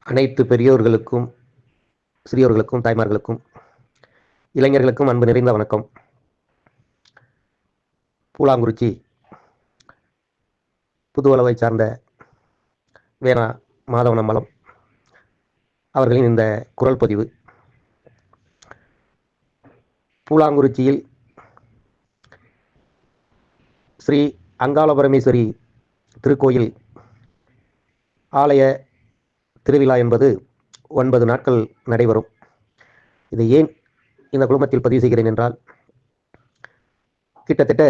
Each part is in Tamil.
அனைத்து பெரியோர்களுக்கும், சிறியோர்களுக்கும், தாய்மார்களுக்கும், இளைஞர்களுக்கும் அன்பு நிறைந்த வணக்கம். பூலாங்குறிச்சி புதுவளவை சார்ந்த வேணா மாதவனம்பலம் அவர்களின் இந்த குரல் பதிவு. பூலாங்குறிச்சியில் ஸ்ரீ அங்காள பரமேஸ்வரி திருக்கோயில் ஆலய திருவிழா என்பது 9 நாட்கள் நடைபெறும். இதை ஏன் இந்த குழுமத்தில் பதிவு செய்கிறேன் என்றால், கிட்டத்தட்ட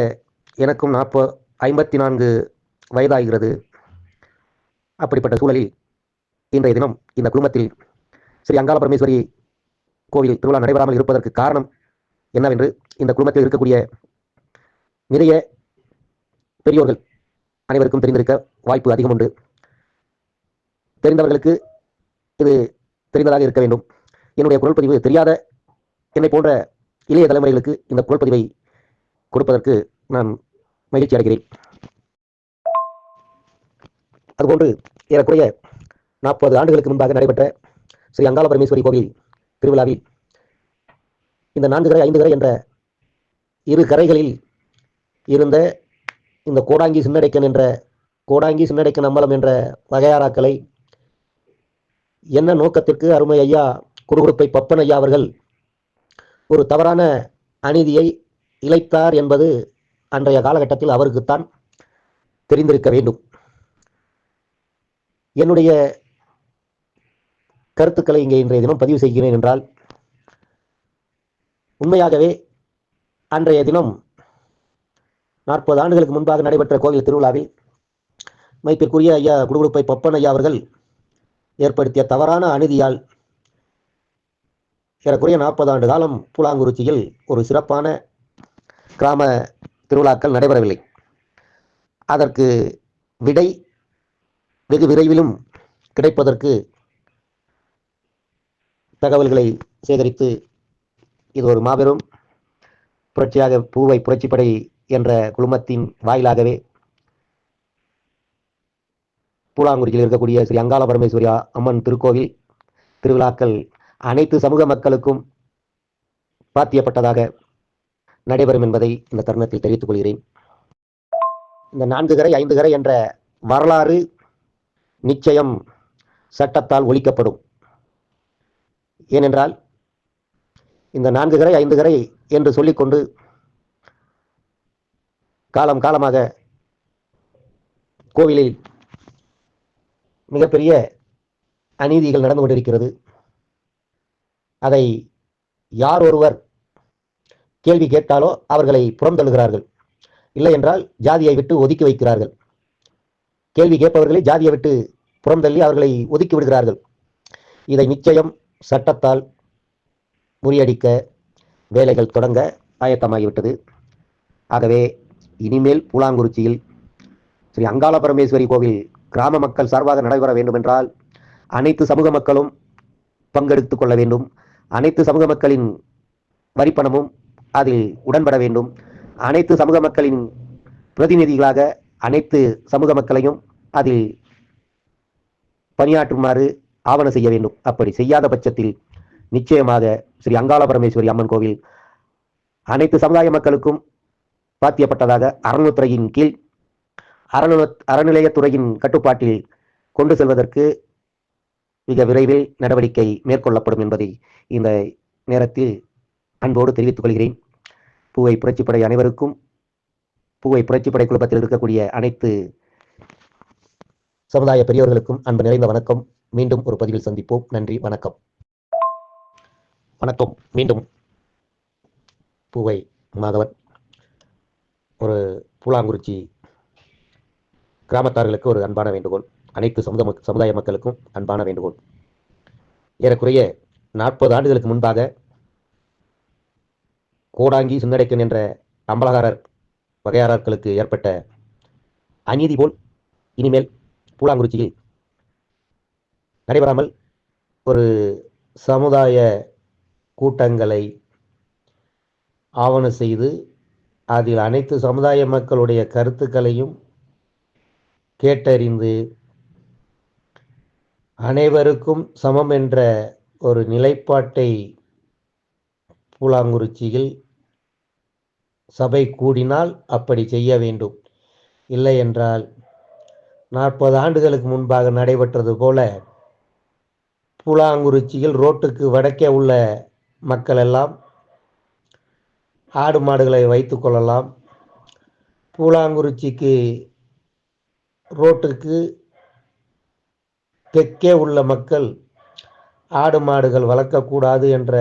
எனக்கும் 54 வயதாகிறது. அப்படிப்பட்ட சூழலில் இன்றைய தினம் இந்த குழுமத்தில் ஸ்ரீ அங்காள பரமேஸ்வரி கோவில் திருவிழா நடைபெறாமல் இருப்பதற்கு காரணம் என்னவென்று இந்த குழுமத்தில் இருக்கக்கூடிய நிறைய பெரியோர்கள் அனைவருக்கும் தெரிந்திருக்க வாய்ப்பு அதிகம் உண்டு. தெரிந்தவர்களுக்கு இது தெரிந்ததாக இருக்க வேண்டும். என்னுடைய குரல் பதிவு தெரியாத என்னை போன்ற இளைய தலைமுறைகளுக்கு இந்த குரல் பதிவை கொடுப்பதற்கு நான் மகிழ்ச்சி அடைகிறேன். அதுபோன்று ஏறக்குறைய 40 ஆண்டுகளுக்கு முன்பாக நடைபெற்ற ஸ்ரீ அங்காள பரமேஸ்வரி கோவில் திருவிழாவில் இந்த 4 கரை 5 கரை என்ற இரு கரைகளில் இருந்த இந்த கோடாங்கி சின்னடைக்கன் அம்பலம் என்ற வகையாராக்களை என்ன நோக்கத்திற்கு அருமை ஐயா குறுகுறுப்பை பப்பன் ஐயா அவர்கள் ஒரு தவறான அநீதியை இழைத்தார் என்பது அன்றைய காலகட்டத்தில் அவருக்குத்தான் தெரிந்திருக்க வேண்டும். என்னுடைய கருத்துக்களை இங்கே இன்றைய தினம் பதிவு செய்கிறேன் என்றால், உண்மையாகவே அன்றைய தினம் 40 ஆண்டுகளுக்கு முன்பாக நடைபெற்ற கோவில் திருவிழாவில் மைப்பிற்குரிய ஐயா குடுகுடுப்பை பப்பன் ஐயா அவர்கள் ஏற்படுத்திய தவறான அநீதியால் ஏறக்குறைய 40 ஆண்டு காலம் பூலாங்குறிச்சியில் ஒரு சிறப்பான கிராம திருவிழாக்கள் நடைபெறவில்லை. அதற்கு விடை வெகு விரைவிலும் கிடைப்பதற்கு தகவல்களை சேகரித்து இது ஒரு மாபெரும் புரட்சியாக பூவை புரட்சிப்படை என்ற குழுமத்தின் வாயிலாகவே பூலாங்குறிச்சியில் இருக்கக்கூடிய ஸ்ரீ அங்காள பரமேஸ்வரி அம்மன் திருக்கோவில் திருவிழாக்கள் அனைத்து சமூக மக்களுக்கும் பாத்தியப்பட்டதாக நடைபெறும் என்பதை இந்த தருணத்தில் தெரிவித்துக் கொள்கிறேன். இந்த 4 கரை 5 கரை என்ற வரலாறு நிச்சயம் சட்டத்தால் ஒழிக்கப்படும். ஏனென்றால் இந்த 4 கரை 5 கரை என்று சொல்லிக்கொண்டு காலம் காலமாக கோவிலில் மிகப்பெரிய அநீதிகள் நடந்து கொண்டிருக்கிறது. அதை யார் ஒருவர் கேள்வி கேட்டாலோ அவர்களை புறந்தள்ளுகிறார்கள். இல்லை என்றால் ஜாதியை விட்டு ஒதுக்கி வைக்கிறார்கள். கேள்வி கேட்பவர்களை ஜாதியை விட்டு புறந்தள்ளி அவர்களை ஒதுக்கி விடுகிறார்கள். இதை நிச்சயம் சட்டத்தால் முறியடிக்க வேலைகள் தொடங்க ஆயத்தமாகிவிட்டது. ஆகவே இனிமேல் பூலாங்குறிச்சியில் ஸ்ரீ அங்காள பரமேஸ்வரி கோவில் கிராம மக்கள் சார்பாக நடைபெற வேண்டும் என்றால் அனைத்து சமூக மக்களும் பங்கெடுத்துக் கொள்ள வேண்டும். அனைத்து சமூக மக்களின் வரிப்பணமும் அதில் உடன்பட வேண்டும். அனைத்து சமூக மக்களின் பிரதிநிதிகளாக அனைத்து சமூக மக்களையும் அதில் பணியாற்றுமாறு ஆவணம் செய்ய வேண்டும். அப்படி செய்யாத பட்சத்தில் நிச்சயமாக ஸ்ரீ அங்காள பரமேஸ்வரி அம்மன் கோவில் அனைத்து சமுதாய மக்களுக்கும் பாத்தியப்பட்டதாக அறநிலையத்துறையின் கீழ் அறநிலையத்துறையின் கட்டுப்பாட்டில் கொண்டு செல்வதற்கு மிக விரைவில் நடவடிக்கை மேற்கொள்ளப்படும் என்பதை இந்த நேரத்தில் அன்போடு தெரிவித்துக் கொள்கிறேன். பூவை புரட்சிப்படை அனைவருக்கும், பூவை புரட்சிப்படை குழுமத்தில் இருக்கக்கூடிய அனைத்து சமுதாய பெரியோர்களுக்கும் அன்பு நிறைந்த வணக்கம். மீண்டும் ஒரு பதிவில் சந்திப்போம். நன்றி, வணக்கம். வணக்கம். மீண்டும் பூவை மாதவன். ஒரு பூலாங்குறிச்சி கிராமத்தார்களுக்கு ஒரு அன்பான வேண்டுகோள், அனைத்து சமுதாய மக்களுக்கும் அன்பான வேண்டுகோள். ஏறக்குறைய 40 ஆண்டுகளுக்கு முன்பாக கோடாங்கி சின்னடைக்கன் என்ற அம்பலகாரர் வகையாரர்களுக்கு ஏற்பட்ட அநீதி போல் இனிமேல் பூலாங்குறிச்சியில் நடைபெறாமல் ஒரு சமுதாய கூட்டங்களை ஆவணம் செய்து அதில் அனைத்து சமுதாய மக்களுடைய கருத்துக்களையும் கேட்டறிந்து அனைவருக்கும் சமம் என்ற ஒரு நிலைப்பாட்டை பூலாங்குறிச்சியில் சபை கூடினால் அப்படி செய்ய வேண்டும். இல்லை என்றால் 40 ஆண்டுகளுக்கு முன்பாக நடைபெற்றது போல பூலாங்குறிச்சியில் ரோட்டுக்கு வடக்கே உள்ள மக்கள் எல்லாம் ஆடு மாடுகளை வைத்து கொள்ளலாம். பூலாங்குறிச்சிக்கு ரோட்டுக்கு தெற்கே உள்ள மக்கள் ஆடு மாடுகள் வளர்க்கக்கூடாது என்ற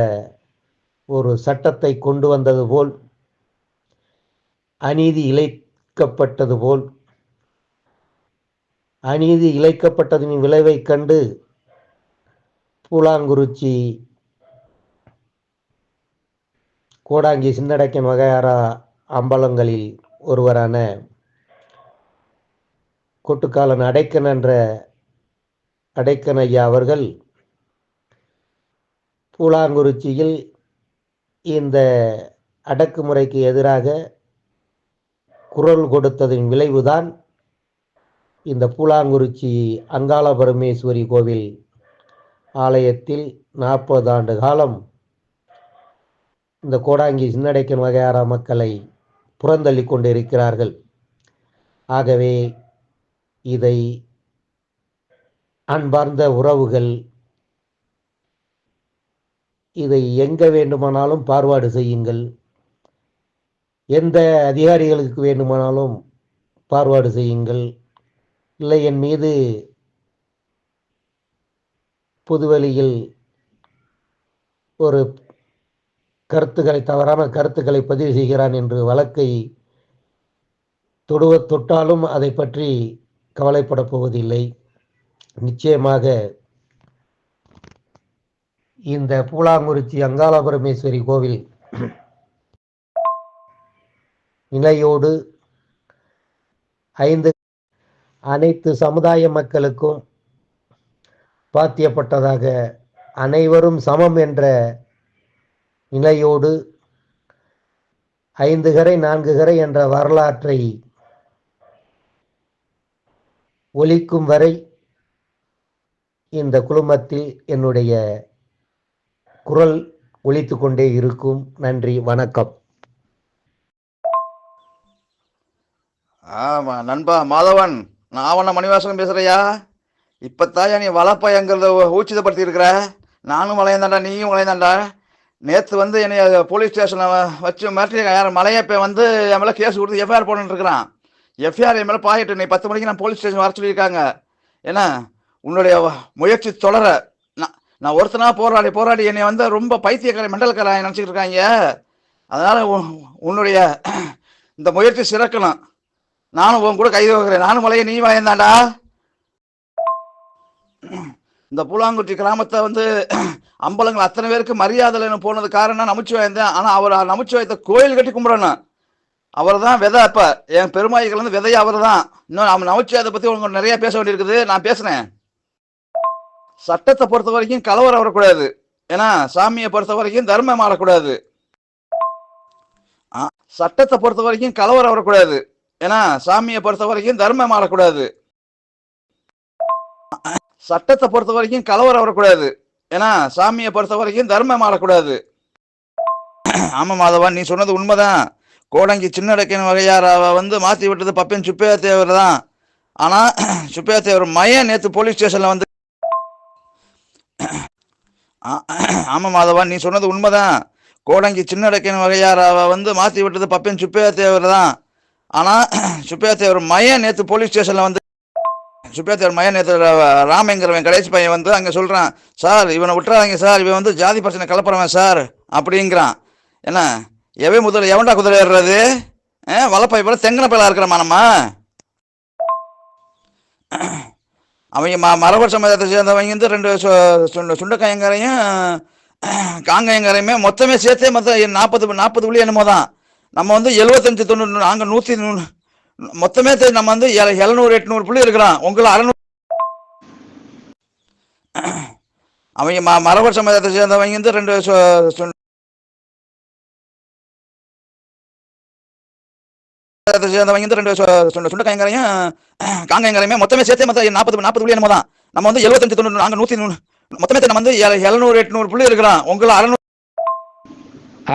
ஒரு சட்டத்தை கொண்டு வந்தது போல், அநீதி இழைக்கப்பட்டது போல், அநீதி இழைக்கப்பட்டதின் விளைவைக் கண்டு பூலாங்குறிச்சி கோடாங்கி சின்னடக்கன் வகையாரா அம்பலங்களில் ஒருவரான கொட்டுக்காலன் அடைக்கன் என்ற அடைக்கன் ஐயா அவர்கள் பூலாங்குறிச்சியில் இந்த அடக்குமுறைக்கு எதிராக குரல் கொடுத்ததின் விளைவுதான் இந்த பூலாங்குறிச்சி அங்காள பரமேஸ்வரி கோவில் ஆலயத்தில் 40 ஆண்டு காலம் இந்த கோடாங்கி சின்னடைக்கன் வகையாரா மக்களை புறந்தள்ளி கொண்டிருக்கிறார்கள். ஆகவே இதை அன்பார்ந்த உறவுகள் இதை எங்க வேண்டுமானாலும் பார்வாடு செய்யுங்கள், எந்த அதிகாரிகளுக்கு வேண்டுமானாலும் பார்வாடு செய்யுங்கள், இல்லை என் மீது பொதுவெளியில் ஒரு கருத்துக்களை தவறான கருத்துக்களை பதிவு செய்கிறான் என்று வழக்கை தொட்டாலும் அதை பற்றி கவலைப்பட போவதில்லை. நிச்சயமாக இந்த பூலாங்குறிச்சி அங்காள பரமேஸ்வரி கோவில் நிலையோடு 5 அனைத்து சமுதாய மக்களுக்கும் பாத்தியப்பட்டதாக அனைவரும் சமம் என்ற நிலையோடு 5 கரை 4 கரை என்ற வரலாற்றை ஒலிக்கும் வரை இந்த குழுமத்தில் என்னுடைய குரல் ஒலித்து கொண்டே இருக்கும். நன்றி, வணக்கம். நண்பா மாதவன், நான் ஆவண மணிவாசகம் பேசுறியா? இப்பத்தாயா நீ வளப்பயங்கிறத ஊச்சிதப்படுத்தி இருக்கிற. நானும் வளையந்தாண்டா, நீயும் வளையந்தாண்டா. நேற்று என்னை போலீஸ் ஸ்டேஷனில் வச்சு மிரட்டி யார் மலையப்ப என் மேலே கேஸ் கொடுத்து எஃப்ஐஆர் போட்டுன்னு இருக்கிறான். எஃப்ஐஆர் என் மேலே பாயிட்டு நீ 10 மணிக்கு நான் போலீஸ் ஸ்டேஷன் வர சொல்லியிருக்காங்க. ஏன்னா உன்னுடைய முயற்சி தொடர நான் ஒருத்தனா போராடி என்னை ரொம்ப பைத்தியக்கார மெண்டல்கார நினச்சிக்கிட்டு இருக்காங்க. அதனால் உன்னுடைய இந்த முயற்சி சிறக்கணும். நானும் உன் கூட கைது வைக்கிறேன். நானும் மலையை நீ வளையந்தாண்டா. இந்த பூலாங்குறிச்சி கிராமத்தை அம்பலங்கள் அத்தனை பேருக்கு மரியாதைன்னு போனது காரணம் நமச்சிவாயம் தான். ஆனால் அவர் நமச்சிவாயத்தை கோயில் கட்டி கும்பிடணும். அவர் தான் விதை. அப்போ என் பெருமாய்கள் விதையை அவர் தான். இன்னும் நம்ம நமச்சிவாயத்தை பற்றி உங்களுக்கு நிறைய பேச வேண்டியிருக்குது. நான் பேசுனேன். சட்டத்தை பொறுத்த வரைக்கும் கலவரம் வரக்கூடாது. ஏன்னா சாமியை பொறுத்த வரைக்கும் தர்மம் ஆடக்கூடாது. சட்டத்தை பொறுத்த வரைக்கும் கலவரம் வரக்கூடாது. ஏன்னா சாமியை பொறுத்த வரைக்கும் தர்மம் ஆடக்கூடாது. சட்டத்தை பொறுத்த வரைக்கும் கலவரம் வரக்கூடாது. ஏன்னா சாமியை பொறுத்த வரைக்கும் தர்மம் ஆடக்கூடாது. ஆமா மாதவன், நீ சொன்னது உண்மைதான். கோடங்கி சின்னடக்கன் வகையாராவை மாற்றி விட்டது பப்பன் சுப்பையா தேவர் தான். ஆனால் சுப்பையா தேவர் மையன் நேற்று போலீஸ் ஸ்டேஷனில் ஆமா மாதவன், நீ சொன்னது உண்மைதான். கோடங்கி சின்னடக்கன் வகையாராவை மாற்றி விட்டது பப்பன் சுப்பையா தேவர் தான். ஆனால் சுப்பையா தேவர் மையன் நேற்று போலீஸ் ஸ்டேஷனில் சுப்பையா தேவர் மையன் நேற்று ராமங்கிறவன் கடைசி பையன் அங்கே சொல்கிறான், சார் இவனை விட்டுறாதீங்க சார், இவன் ஜாதி பிரச்சனை கலப்புறவன் சார் அப்படிங்கிறான். என்ன முதல்ல எவன்டா குதிரை ஏறுறது? வளப்பை போல தெங்கன பயிலாக இருக்கிறமா நம்ம? அவங்க மரபர் சமுதாயத்தை சேர்ந்தவங்க 2 சுண்டக்காயங்காரையும் காங்காயங்காரையுமே மொத்தமே சேர்த்தே மொத்தம் 40 புள்ளி என்னமோ தான். நம்ம 75 90 நாங்கள் 100 மொத்தமே நம்ம 700 800 புள்ளி இருக்கிறோம். உங்களை 600. அவங்க மரபர் சமுதாயத்தை சேர்ந்தவங்க 2 சேர்ந்தவங்க 2 சுண்டக்காயங்காரையும் காங்காயங்காரையுமே மொத்தமே சேர்த்தே மொத்தம் 40 புள்ளி என்னமோ தான். நம்ம வந்து 75 90 நாங்கள் 100 மொத்தமே நம்ம வந்து 700 800 புள்ளி இருக்கிறோம். உங்களை 600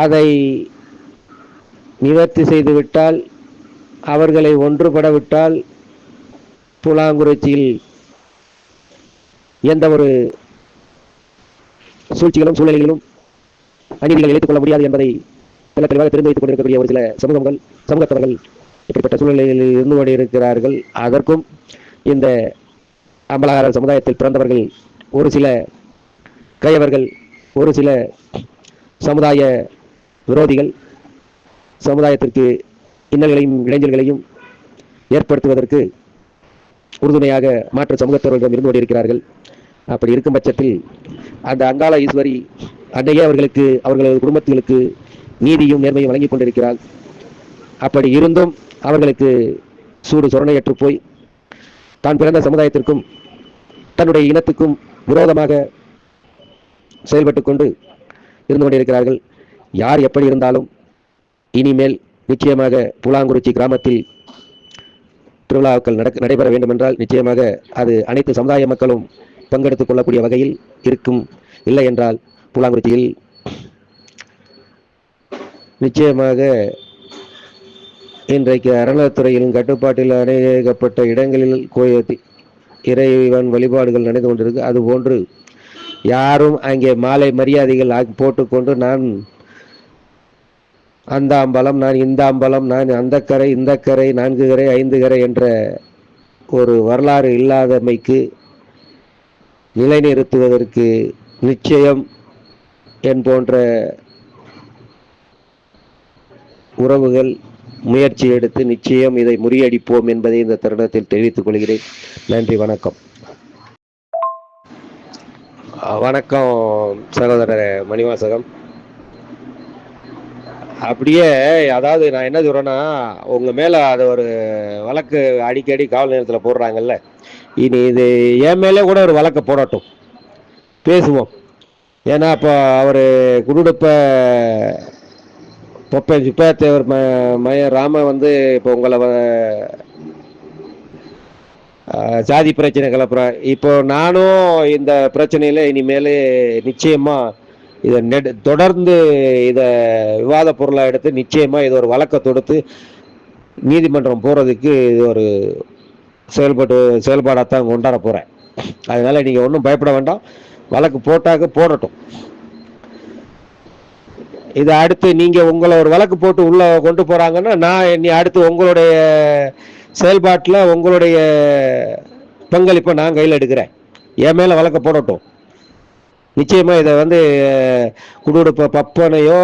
அதை நிவர்த்தி செய்துவிட்டால், அவர்களை ஒன்றுபட விட்டால், புலாங்குறிச்சியில் எந்த ஒரு சூழ்ச்சிகளும் சூழ்நிலைகளிலும் அநீதிகள் இழைத்துக் கொள்ள முடியாது என்பதை தெல்ல தெளிவாக தெரிந்து வைத்துக் கொண்டிருக்கக்கூடிய ஒரு சில சமூகத்தவர்கள் இப்படிப்பட்ட சூழ்நிலைகளில் இருந்து கொண்டிருக்கிறார்கள். அதற்கும் இந்த அம்பலகாரர் சமுதாயத்தில் பிறந்தவர்கள், ஒரு சில கையவர்கள், ஒரு சில சமுதாய விரோதிகள் சமுதாயத்திற்கு இன்னல்களையும் இடைஞ்சல்களையும் ஏற்படுத்துவதற்கு உறுதுணையாக மாற்று சமூகத்தவர்களிடம் இருந்து கொண்டிருக்கிறார்கள். அப்படி இருக்கும் பட்சத்தில் அந்த அங்காள ஈஸ்வரி அன்னையே அவர்களது குடும்பத்திற்கு நீதியும் நேர்மையும் வழங்கி கொண்டிருக்கிறார். அப்படி இருந்தும் அவர்களுக்கு சூடு சொரணையற்று போய் தான் பிறந்த சமுதாயத்திற்கும் தன்னுடைய இனத்துக்கும் விரோதமாக செயல்பட்டு கொண்டு இருந்து கொண்டிருக்கிறார்கள். யார் எப்படி இருந்தாலும் இனிமேல் நிச்சயமாக புலாங்குறிச்சி கிராமத்தில் திருவிழாக்கள் நடைபெற வேண்டும் என்றால் நிச்சயமாக அது அனைத்து சமுதாய மக்களும் பங்கெடுத்துக் கொள்ளக்கூடிய வகையில் இருக்கும். இல்லை என்றால் புலாங்குறிச்சியில் நிச்சயமாக இன்றைக்கு அறநிலையத்துறையின் கட்டுப்பாட்டில் அநேகப்பட்ட இடங்களில் இறைவன் வழிபாடுகள் நடந்து கொண்டிருக்கு. அதுபோன்று யாரும் அங்கே மாலை மரியாதைகள் போட்டுக்கொண்டு நான் அந்த அம்பலம், நான் இந்த அம்பலம், நான் அந்த கரை இந்த கரை 4 கரை 5 கரை என்ற ஒரு வரலாறு இல்லாதமைக்கு நிலைநிறுத்துவதற்கு நிச்சயம் என் போன்ற உறவுகள் முயற்சி எடுத்து நிச்சயம் இதை முறியடிப்போம் என்பதை இந்த தருணத்தில் தெரிவித்துக் கொள்கிறேன். நன்றி, வணக்கம். வணக்கம் சகோதரர் மணிவாசகம். அப்படியே அதாவது நான் என்ன சொல்றேன்னா, உங்க மேல அது ஒரு வழக்கு அடிக்கடி காவல் நிலையத்தில் போடுறாங்கல்ல, இனி இது என் மேலே கூட ஒரு வழக்கை போடட்டும், பேசுவோம். ஏன்னா இப்போ அவர் குருடுப்ப சுப்பையத்தேவர் ராம வந்து இப்போ உங்களை சாதி பிரச்சனை கிளப்புறேன். இப்போ நானும் இந்த பிரச்சனையில் இனிமேல் நிச்சயமாக இதை தொடர்ந்து இதை விவாத பொருளாக எடுத்து நிச்சயமாக இது ஒரு வழக்கை தொடுத்து நீதிமன்றம் போகிறதுக்கு இது ஒரு செயல்பாடாகத்தான் கொண்டாட போகிறேன். அதனால் நீங்கள் ஒன்றும் பயப்பட வேண்டாம், வழக்கு போட்டாக்க போடட்டும். இதை அடுத்து நீங்கள் உங்களை ஒரு வழக்கு போட்டு உள்ளே கொண்டு போகிறாங்கன்னா நான் அடுத்து உங்களுடைய செயல்பாட்டில் உங்களுடைய பங்களிப்பை நான் கையில் எடுக்கிறேன். என் மேலே வழக்கு போடட்டும். நிச்சயமாக இதை வந்து குடுடுப்ப பப்பனையோ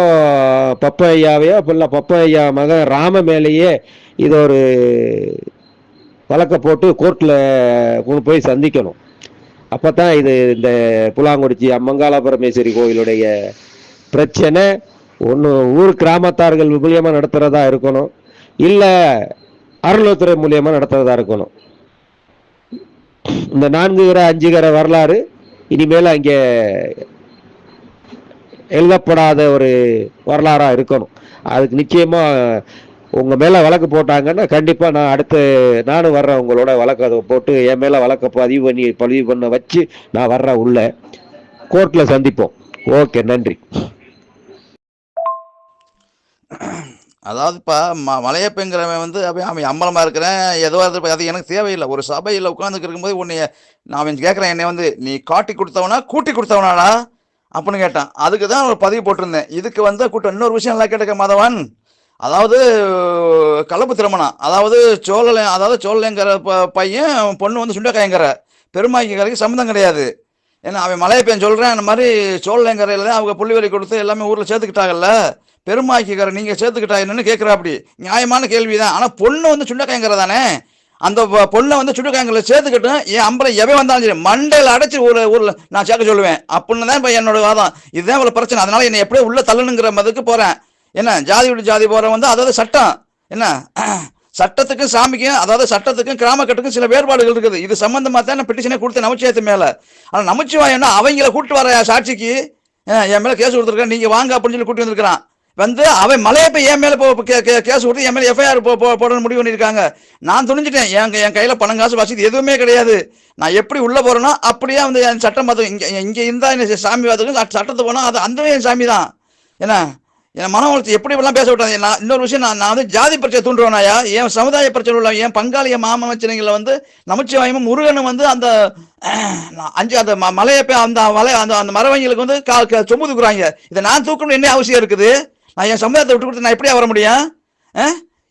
பப்பையாவையோ இல்லை பப்பையா மகன் ராம மேலேயே இது ஒரு வழக்கை போட்டு கோர்ட்டில் கொண்டு போய் சந்திக்கணும். அப்போ தான் இது இந்த புலாங்குறிச்சி அம்மங்காள பரமேஸ்வரி கோவிலுடைய பிரச்சனை ஒன்று ஊர் கிராமத்தார்கள் மூலியமாக நடத்துகிறதா இருக்கணும், இல்லை அறநிலையத்துறை மூலியமாக நடத்துகிறதா இருக்கணும். இந்த 4 கரை 5 கரை வரலாறு இனிமேல் அங்கே எழுதப்படாத ஒரு வரலாறாக இருக்கணும். அதுக்கு நிச்சயமாக உங்கள் மேலே வழக்கு போட்டாங்கன்னா கண்டிப்பாக நான் அடுத்து நானும் வர்றேன், உங்களோட வழக்கு போட்டு என் மேலே வழக்கை பதிவு பண்ண வச்சு நான் வர்றேன், உள்ள கோர்ட்டில் சந்திப்போம். ஓகே, நன்றி. அதாவதுப்பா மலையப்பங்கிறவன் வந்து அவன் அம்பலமாக இருக்கிறேன் ஏதோ அது எனக்கு தேவையில்லை. ஒரு சபையில் உட்காந்துக்கு இருக்கும்போது உன்னைய நான் அவன் கேட்குறேன், என்னை வந்து நீ காட்டி கொடுத்தவனா கூட்டி கொடுத்தவனாடா அப்படின்னு கேட்டான். அதுக்கு தான் ஒரு பதிவு போட்டிருந்தேன். இதுக்கு வந்து இன்னொரு விஷயம் எல்லாம் கேட்டுக்க மாதவன், அதாவது கலப்பு திருமணம், அதாவது சோழலைங்கிற பையன் பொண்ணு வந்து சுண்டக்காயங்கிற பெருமாய்க்கரைக்கு சம்மந்தம் கிடையாது. ஏன்னா அவன் மலையப்பையன் சொல்கிறேன், அந்த மாதிரி சோழலைங்கரையில் தான் அவங்க புள்ளிவரி கொடுத்து எல்லாமே ஊரில் சேர்த்துக்கிட்டாங்கல்ல, பெருமாய்க்கரை நீங்கள் சேர்த்துக்கிட்டா என்னன்னு கேட்குறா. அப்படி நியாயமான கேள்வி தான். ஆனால் பொண்ணு வந்து சுண்டக்காயங்கிற தானே, அந்த பொண்ணை வந்து சுண்டக்காயங்களை சேர்த்துக்கிட்டும் என் அம்பலம் எவை வந்தாலும் சரி மண்டையில் அடைச்சி ஊரில் நான் சேர்க்க சொல்லுவேன் அப்படின்னு தான் இப்போ என்னோட வாதம். இதுதான் இவ்வளோ பிரச்சனை. அதனால என்னை எப்படியோ உள்ள தள்ளணுங்கிற மதுக்கு போகிறேன். என்ன ஜாதி விட்டு ஜாதி போகிறேன் வந்து அதாவது சட்டம், என்ன சட்டத்துக்கும் சாமிக்கும் அதாவது சட்டத்துக்கும் கிராமக்கட்டுக்கும் சில வேறுபாடுகள் இருக்குது. இது சம்பந்தமாக தான் நான் பெட்டிஷனே கொடுத்தேன் நமச்சிவாயத்து மேலே. ஆனால் நமச்சிவாயன்னா அவங்கள கூப்பிட்டு வர சாட்சிக்கு என் மேலே கேஸ் கொடுத்துருக்கேன், நீங்கள் வாங்க அப்படின்னு சொல்லி கூட்டி வந்திருக்கிறான். வந்து அவன் மலையப்ப என் மேல கேஸ் கொடுத்து என் மேல எஃப்ஐஆர் போடணும் முடிவு பண்ணியிருக்காங்க. நான் துணிஞ்சிட்டேன். என் கையில பணம் காசு வசதி எதுவுமே கிடையாது. நான் எப்படி உள்ள போறேனோ அப்படியே வந்து என் சட்டம் பார்த்து இங்க இருந்தா சாமி பார்த்துக்கு சட்டத்தை போனா அது அந்த என் சாமி தான். ஏன்னா என் மன வளர்ச்சி எப்படி இப்பெல்லாம் பேச விட்டாங்க. நான் இன்னொரு விஷயம், நான் வந்து ஜாதி பிரச்சனை தூண்டுவேனாயா? என் சமுதாய பிரச்சனை உள்ள என் பங்காளி மாமச்சனைகளை வந்து நமச்சிவாயமும் முருகனும் வந்து அந்த அந்த மலையப்ப அந்த அந்த மரவங்களுக்கு வந்து சொம்பு தூக்குறாங்க. இதை நான் தூக்கணும் என்ன அவசியம் இருக்குது? நான் என் சமுதாயத்தை விட்டு கொடுத்து நான் எப்படியா வர முடியும்?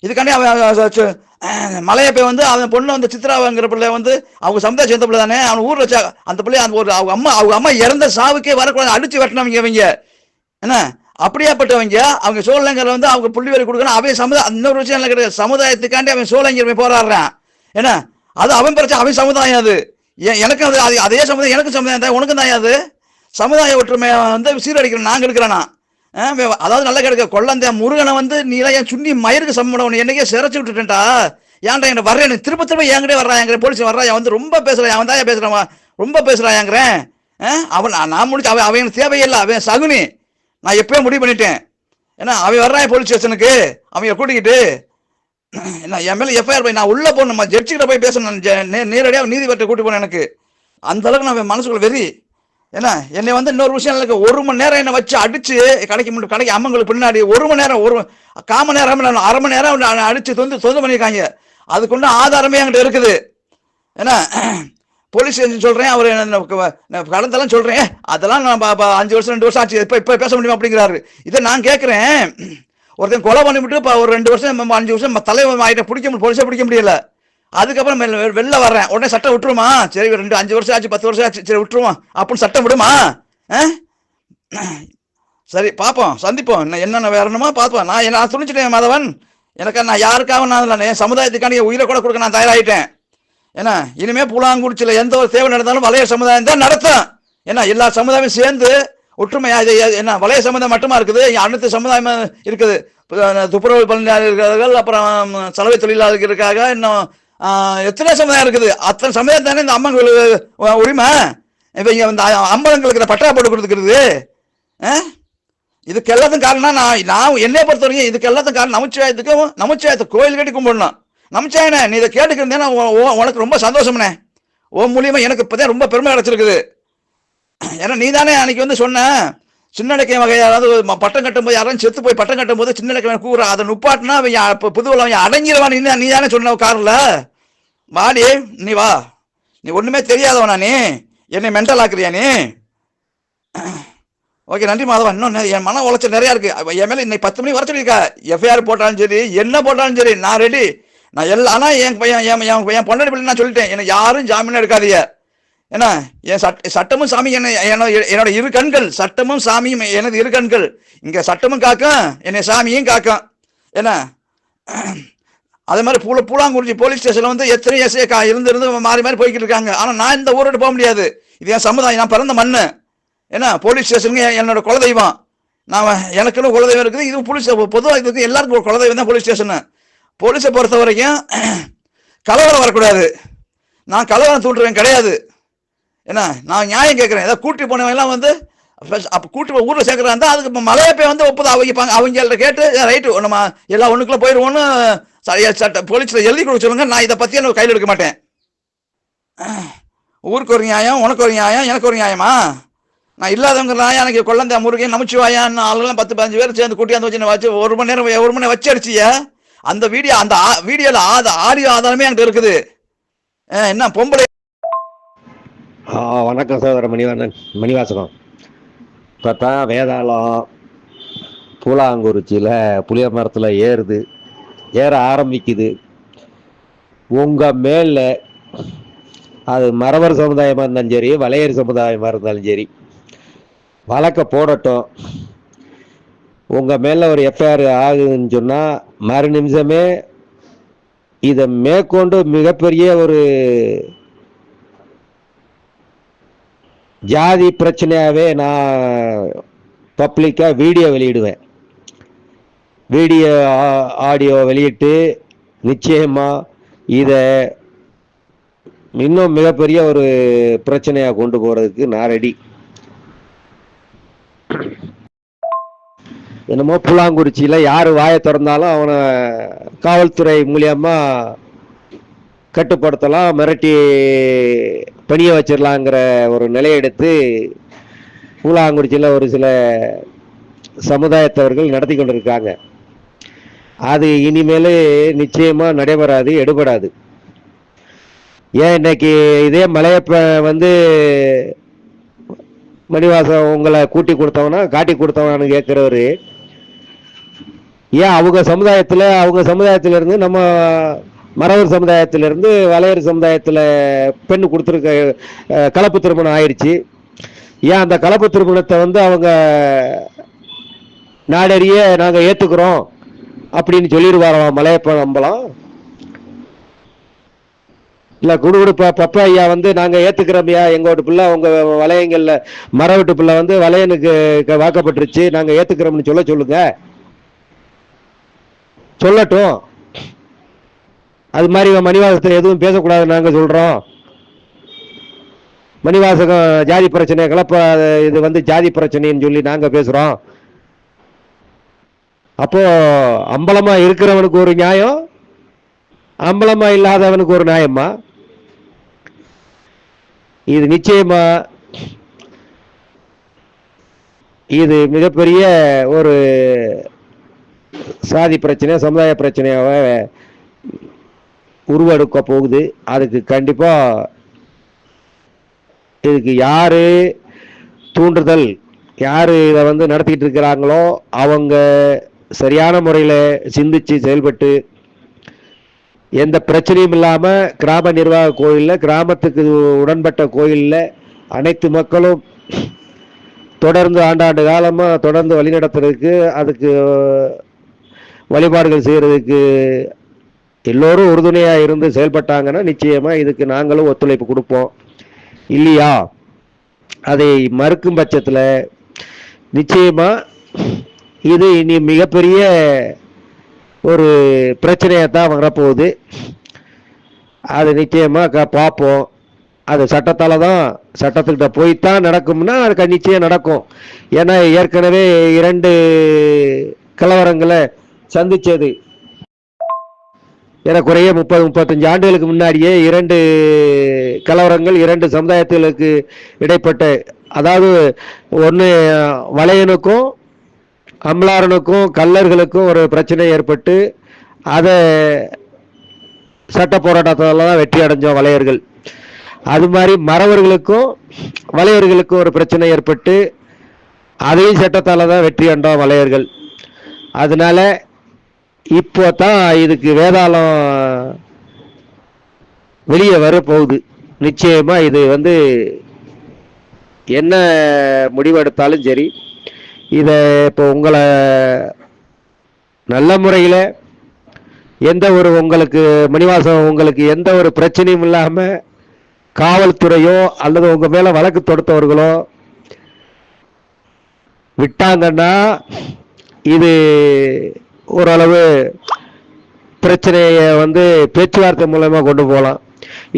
இதுக்காண்டி அவன் மலையப்ப வந்து அவன் பொண்ணு வந்து சித்ராங்கிற பிள்ளை வந்து அவங்க சமுதாயம் சேர்ந்த பிள்ளை தானே. அவன் ஊர்ல வச்சா அந்த பிள்ளை அந்த ஒரு அவங்க அம்மா இறந்த சாவுக்கே வரக்கூடாது அடிச்சு வெட்டினவங்க இவங்க. என்ன அப்படியாப்பட்டவங்க அவங்க சோழங்கர் வந்து அவங்க புள்ளி வரி கொடுக்கணும். அவன் சமுதாயம் இன்னொரு விஷயம் இல்லை கிடையாது. சமுதாயத்துக்காண்டி அவன் சோழங்கர் போராடுறான். ஏன்னா அது அவன் பிரச்சனை, அவன் சமுதாயம். அது எனக்கு அதே சமுதாயம், எனக்கு சமுதாயம் தான், உனக்கும் தான். அது சமுதாய ஒற்றுமை வந்து சீரடிக்கிறேன் நாங்கள் இருக்கிறேன்னா. அதாவது நல்லா கிடைக்க கொள்ளந்த முருகனை வந்து நீலாம் என் சுண்ணி மயிருக்கு சம்மடம் என்னைக்கே சிறைச்சி விட்டுட்டேன்டா. ஏன்டா என்ன வர்றேன் திரும்ப திரும்ப என்கிட்டே வர்றான், எங்கிட்ட போலீஸ் வர்றான், வந்து ரொம்ப பேசுறான், அவன் தான் பேசுறான், ரொம்ப பேசுறாங்கிறேன். அவன் நான் முடிச்சு அவன் எனக்கு தேவையில்லை, அவன் சகுனி. நான் எப்பயும் முடிவு பண்ணிட்டேன். ஏன்னா அவன் வர்றான் போலீஸ் ஸ்டேஷனுக்கு, அவங்க கூட்டிக்கிட்டு என்ன என் மேலே எஃப்ஐஆர் போய் நான் உள்ளே போகணும், ஜட்ஜிக்கிட்ட போய் பேசணும், நேரடியாக நீதிபதியை கூட்டி போனேன். எனக்கு அந்த அளவுக்கு நான் மனசுக்குள்ள வெறி. ஏன்னா என்னை வந்து இன்னொரு விஷயம் இல்லை, 1 மணி நேரம் என்னை வச்சு அடிச்சு கடைக்கு அம்மங்களுக்கு பின்னாடி 1 மணி நேரம், 1 காம நேரம், 1/2 மணி நேரம் அடிச்சு சொந்த பண்ணியிருக்காங்க. அதுக்குள்ள ஆதாரமே என்கிட்ட இருக்குது. ஏன்னா போலீஸ் ஸ்டேஷன் சொல்றேன், அவர் கடந்தெல்லாம் சொல்றேன், அதெல்லாம் நான் 5 வருஷம் 2 வருஷம் ஆச்சு, இப்போ பேச முடியுமா அப்படிங்கிறாரு. இதை நான் கேட்குறேன், ஒருத்தன் கொலை பண்ணிவிட்டு இப்போ ஒரு 2 வருஷம் 5 வருஷம் தலைவர் ஆகிட்ட போலீஸை பிடிக்க முடியல. அதுக்கப்புறம் வெளில வர்றேன், உடனே சட்டம் விட்டுருமா? சரி 5 வருஷம் ஆச்சு 10 வருஷம் ஆச்சு, சரி விட்டுருவோம் அப்படின்னு சட்டம் விடுமா? சரி பார்ப்போம், சந்திப்போம், என்னென்ன வேறணுமா பார்ப்போம். நான் துணிச்சிட்டேன் மாதவன். எனக்கு நான் யாருக்காக நான் என் சமுதாயத்துக்கான உயிரை கூட கொடுக்க நான் தயாராகிட்டேன். ஏன்னா இனிமே பூலாங்குறிச்சியில் எந்த ஒரு தேவை நடந்தாலும் வளைய சமுதாயம் தான் நடத்தும். ஏன்னா எல்லா சமுதாயமும் சேர்ந்து ஒற்றுமையா என்ன வளைய சமுதாயம் மட்டுமா இருக்குது, அனைத்து சமுதாயம் இருக்குது. துப்புரவு பணியாளர்கள், அப்புறம் சலவை தொழிலாளர்கள் இருக்காங்க, இன்னும் எத்தனை சமுதாயம் இருக்குது. அத்தனை சமுதாயம் தானே இந்த அம்மங்களுக்கு உரிமை. இப்போ இங்கே இந்த அம்பலங்களுக்கு பட்டா போட்டு கொடுத்துக்கிறது. இதுக்கு எல்லாத்துக்கும் காரணம் நான் என்னை பொறுத்த வரைக்கும் இதுக்கு எல்லாத்துக்கும் காரணம் நமச்சிவாயத்தை கோயில் கட்டி கும்பிடணும். நமச்சிவாயனே நீ இதை கேட்டுக்கிறேன்னா உனக்கு ரொம்ப சந்தோஷம்னே. உன் மூலியமா எனக்கு இப்போதான் ரொம்ப பெருமை கிடைச்சிருக்குது. ஏன்னா நீ தானே அன்னைக்கு வந்து சொன்ன சின்னடக்கை வகை, அதாவது பட்டம் கட்டும்போது யாரும் செத்து போய் பட்டம் கட்டும் போது சின்னடக்கை கூற அதை நுப்பாட்டினா அவன் புதுவில் அவன் அடங்கிடுவான். நீ தானே சொன்ன காரில் வாடி, நீ வா, நீ ஒன்றுமே தெரியாதவனா, நீ என்னை மென்டல் ஆக்குறியா நீ? ஓகே நன்றி மாதவன். இன்னும் என் மன உளைச்சல் நிறையா இருக்கு. என் மேலே இன்னைக்கு 10 மணி வர சொல்லியிருக்கா. எஃப்ஐஆர் போட்டாலும் சரி என்ன போட்டாலும் சரி நான் ரெடி. நான் எல்லாம் ஆனால் என் பொண்டாடி பிள்ளை நான் சொல்லிட்டேன், என்னை யாரும் ஜாமீன் எடுக்காதீங்க. ஏன்னா என் சட்டமும் சாமி என்னோட இரு கண்கள், சட்டமும் சாமியும் எனது இரு கண்கள். இங்கே சட்டமும் காக்கும், என்னை சாமியும் காக்கும். ஏன்னா அதே மாதிரி பூலாங்குறிச்சி போலீஸ் ஸ்டேஷனில் வந்து எத்தனை எஸ்ஏ இருந்து மாறி மாறி போய்கிட்டு இருக்காங்க. ஆனால் நான் இந்த ஊரோடு போக முடியாது. இது என் சமுதாயம், நான் பிறந்த மண்ணு. ஏன்னா போலீஸ் ஸ்டேஷனுக்கு என்னோட குலதெய்வம். எனக்குன்னு குலதெய்வம் இருக்குது. இது போலீஸ் பொதுவாக இதுக்கு எல்லாருக்கும் குலதெய்வம் தான் போலீஸ் ஸ்டேஷனு. போலீஸை பொறுத்த வரைக்கும் கலவரம் வரக்கூடாது. நான் கலவரம் தூண்டுறேன் கிடையாது. ஏன்னா நான் நியாயம் கேட்குறேன். ஏதாவது கூட்டி போனவங்கலாம் வந்து அப்போ கூட்டி ஊரில் சேர்க்குறாங்க, அதுக்கு இப்போ மலையப்பை வந்து ஒப்புதா அவங்கள்ட்ட கேட்டு ரைட்டு நம்ம எல்லாம் ஒன்றுக்குள்ளே போயிடுவோன்னு சட்ட போலீஸில் எழுதி கொடுக்க சொல்லுங்க. நான் இதை பற்றி எனக்கு கையில் எடுக்க மாட்டேன். ஊருக்கு ஒரு நியாயம், உனக்கு ஒரு நியாயம், எனக்கு ஒரு நியாயமா? நான் இல்லாதவங்க எனக்கு கொள்ளந்த முருகன் நமச்சிவாயான்னு ஆளுலாம் 10-15 பேர் சேர்ந்து கூட்டியாந்து வச்சு 1 மணி நேரம் வச்சு அடிச்சிய அந்த வீடியோவில் ஆடியோ ஆதாரமே என்கிட்ட இருக்குது. என்ன பொம்பளை? வணக்கம் சகோதர மணிவாசகம். இப்போ தான் வேதாளம் பூலாங்குறிச்சியில் புளிய மரத்தில் ஏற ஆரம்பிக்குது. உங்கள் மேலே அது மறவர் சமுதாயமாக இருந்தாலும் சரி, வளையர் சமுதாயமாக இருந்தாலும் சரி, வழக்க போடட்டும். உங்கள் மேலே ஒரு எஃப்ஐஆர் ஆகுதுன்னு சொன்னால் மறு நிமிஷமே இதை மேற்கொண்டு மிகப்பெரிய ஒரு ஜாதி பிரச்சனையாகவே நான் பப்ளிக்காக வீடியோ வெளியிடுவேன். வீடியோ ஆடியோ வெளியிட்டு நிச்சயமாக இதை இன்னும் மிகப்பெரிய ஒரு பிரச்சனையாக கொண்டு போகிறதுக்கு நான் ரெடி. என்னமோ புலாங்குறிச்சியில் யார் வாயை திறந்தாலும் அவனை காவல்துறை மூலியமா கட்டுப்படுத்தலாம், மிரட்டி பணிய வச்சிடலாங்கிற ஒரு நிலையை எடுத்து பூலாங்குறிச்சியில் ஒரு சில சமுதாயத்தவர்கள் நடத்தி கொண்டிருக்காங்க. அது இனிமேல் நிச்சயமாக நடைபெறாது, எடுபடாது. ஏன் இன்னைக்கு இதே மலையப்ப வந்து மணிவாசம் உங்களை கூட்டி கொடுத்தவனா காட்டி கொடுத்தவனான்னு கேட்குறவர், ஏன் அவங்க சமுதாயத்திலிருந்து நம்ம மறவர் சமுதாயத்திலிருந்து வலையர் சமுதாயத்தில் பெண் கொடுத்துருக்க கலப்பு திருமணம் ஆயிடுச்சு. ஏன் அந்த கலப்பு திருமணத்தை வந்து அவங்க நாடறிய நாங்கள் ஏற்றுக்கிறோம் அப்படின்னு சொல்லிடுவாராம் மலையப்ப நம்பலாம்? இல்லை குடுகுடுப்பா பப்பா ஐயா வந்து நாங்கள் ஏற்றுக்கிறோம்யா, எங்களோட பிள்ளை உங்கள் வளையங்களில் மரவட்டு பிள்ளை வந்து வளையனுக்கு வாக்கப்பட்டுருச்சு, நாங்கள் ஏற்றுக்கிறோம்னு சொல்லுங்க, சொல்லட்டும். அது மாதிரி மணிவாசத்தை எதுவும் பேசக்கூடாது நாங்கள் சொல்கிறோம். மணிவாசகம் ஜாதி பிரச்சனை கலப்ப இது வந்து ஜாதி பிரச்சனைன்னு சொல்லி நாங்கள் பேசுகிறோம். அப்போ அம்பலமா இருக்கிறவனுக்கு ஒரு நியாயம், அம்பலமா இல்லாதவனுக்கு ஒரு நியாயமா? இது நிச்சயமா இது மிகப்பெரிய ஒரு சாதி பிரச்சனை, சமுதாய பிரச்சனையாக உருவெடுக்க போகுது. அதுக்கு கண்டிப்பா இதுக்கு யாரு தூண்டுதல், யாரு இதை வந்து நடத்திட்டு இருக்கிறாங்களோ அவங்க சரியான முறையில் சிந்திச்சு செயல்பட்டு எந்த பிரச்சனையும் இல்லாமல் கிராம நிர்வாக கோயிலில், கிராமத்துக்கு உடன்பட்ட கோயிலில் அனைத்து மக்களும் தொடர்ந்து ஆண்டாண்டு காலமாக தொடர்ந்து வழிநடத்துறதுக்கு, அதுக்கு வழிபாடுகள் செய்கிறதுக்கு எல்லோரும் உறுதுணையாக இருந்து செயல்பட்டாங்கன்னா நிச்சயமாக இதுக்கு நாங்களும் ஒத்துழைப்பு கொடுப்போம். இல்லையா அதை மறுக்கும் பட்சத்தில் நிச்சயமாக இது இனி மிகப்பெரிய ஒரு பிரச்சனையாக தான் வரப்போகுது. அது நிச்சயமாக பார்ப்போம். அது சட்டத்தால் தான், சட்டத்துக்கிட்ட போய்த்தான் நடக்கும்னா அது நிச்சயம் நடக்கும். ஏன்னா ஏற்கனவே 2 கலவரங்களை சந்திச்சது. ஏறக்குறைய 30-35 ஆண்டுகளுக்கு முன்னாடியே 2 கலவரங்கள் 2 சமுதாயத்திற்கு இடைப்பட்ட, அதாவது ஒன்று வளையனுக்கும் அம்லாரனுக்கும் கல்லர்களுக்கும் ஒரு பிரச்சனை ஏற்பட்டு அதை சட்ட போராட்டத்தால் தான் வெற்றி அடைஞ்சோம் வளையர்கள். அது மாதிரி மறவர்களுக்கும் வளையர்களுக்கும் ஒரு பிரச்சனை ஏற்பட்டு அதையும் சட்டத்தால் தான் வெற்றி அடைந்தோம் வளையர்கள். அதனால இப்போ தான் இதுக்கு வேதாளம் வெளியே வரப்போகுது. நிச்சயமா இது வந்து என்ன முடிவெடுத்தாலும் சரி, இதை இப்போ உங்களை நல்ல முறையில் எந்த ஒரு உங்களுக்கு மணிவாசம் உங்களுக்கு எந்த ஒரு பிரச்சனையும் இல்லாமல் காவல்துறையோ அல்லது உங்கள் மேலே வழக்கு தொடுத்தவர்களோ விட்டாங்கன்னா இது ஓரளவு பிரச்சனையை வந்து பேச்சுவார்த்தை மூலமாக கொண்டு போகலாம்.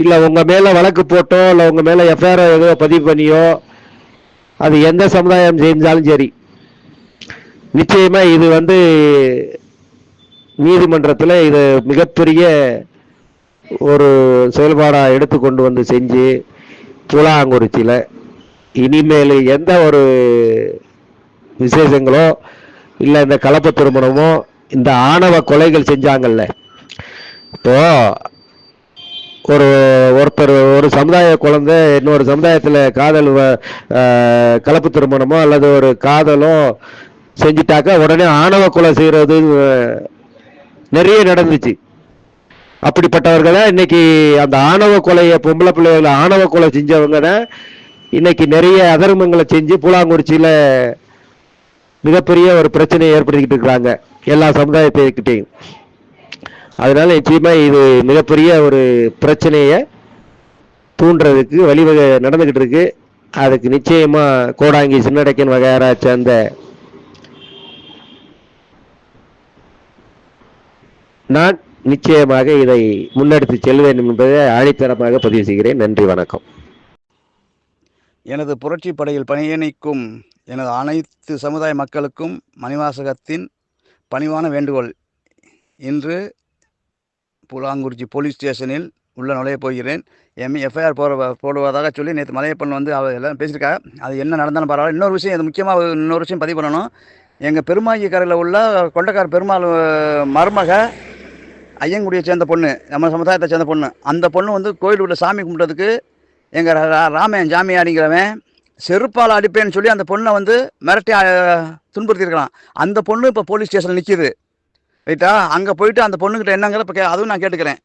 இல்லை உங்கள் மேலே வழக்கு போட்டோ இல்லை உங்கள் மேலே எஃப்ஐஆர் ஏதோ பதிவு பண்ணியோ அது எந்த சமுதாயம் செஞ்சாலும் சரி, நிச்சயமாக இது வந்து நீதிமன்றத்தில் இது மிகப்பெரிய ஒரு செயல்பாடாக எடுத்து கொண்டு வந்து செஞ்சு பூலாங்குறிச்சியில் இனிமேல் எந்த ஒரு விசேஷங்களோ இல்லை இந்த கலப்பு திருமணமோ இந்த ஆணவ கொலைகள் செஞ்சாங்கல்ல, இப்போ ஒருத்தர் ஒரு சமுதாய குழந்தை இன்னொரு சமுதாயத்தில் காதல் கலப்பு திருமணமோ அல்லது ஒரு காதலோ செஞ்சிட்டாக்க உடனே ஆணவ கொலை செய்கிறது நிறைய நடந்துச்சு. அப்படிப்பட்டவர்கள் தான் இன்னைக்கு அந்த ஆணவ கொலையை, பொம்பளை பிள்ளைகளை ஆணவ கொலை செஞ்சவங்க தான் இன்னைக்கு நிறைய அதர்மங்களை செஞ்சு பூலாங்குறிச்சியில் மிகப்பெரிய ஒரு பிரச்சனையை ஏற்படுத்திக்கிட்டு இருக்கிறாங்க எல்லா சமுதாயத்துக்கிட்டையும். அதனால நிச்சயமா இது மிகப்பெரிய ஒரு பிரச்சனையை தூண்டுறதுக்கு வழிவகை நடந்துகிட்டு இருக்கு. அதுக்கு நிச்சயமா கோடாங்கி, சின்னடைக்கன் வகையாரா சேர்ந்த நான் நிச்சயமாக இதை முன்னெடுத்து செல்வேன் என்பதை ஆணித்தரமாக பதிவு செய்கிறேன். நன்றி, வணக்கம். எனது புரட்சி படையில் பயணிக்கும் எனது அனைத்து சமுதாய மக்களுக்கும் மணிவாசகத்தின் பணிவான வேண்டுகோள். இன்று புலாங்குறிச்சி போலீஸ் ஸ்டேஷனில் உள்ள நுழையப் போகிறேன். எஃப்ஐஆர் போடுவதாக சொல்லி நேற்று மலையப்பன் வந்து அவர் எல்லாம் பேசியிருக்காங்க. அது என்ன நடந்தாலும் பரவாயில்ல. இன்னொரு விஷயம், இது முக்கியமாக இன்னொரு விஷயம் பதிவு பண்ணணும். எங்கள் பெருமாயி கரையில் உள்ள கொண்டக்கார பெருமாள் மருமக ஐயங்குடியை சேர்ந்த பொண்ணு, நம்ம சமுதாயத்தை சேர்ந்த பொண்ணு. அந்த பொண்ணு வந்து கோயில் உள்ள சாமி கும்பிட்டதுக்கு எங்கள் ராமன் ஜாமியாடிங்கிறவன் செருப்பால் அடிப்பேன்னு சொல்லி அந்த பொண்ணை வந்து மிரட்டி துன்புறுத்தியிருக்கலாம். அந்த பொண்ணு இப்போ போலீஸ் ஸ்டேஷனில் நிற்கிது. ரைட்டா? அங்கே போயிட்டு அந்த பொண்ணுக்கிட்ட என்னங்கிறத இப்போ அதுவும் நான் கேட்டுக்கிறேன்.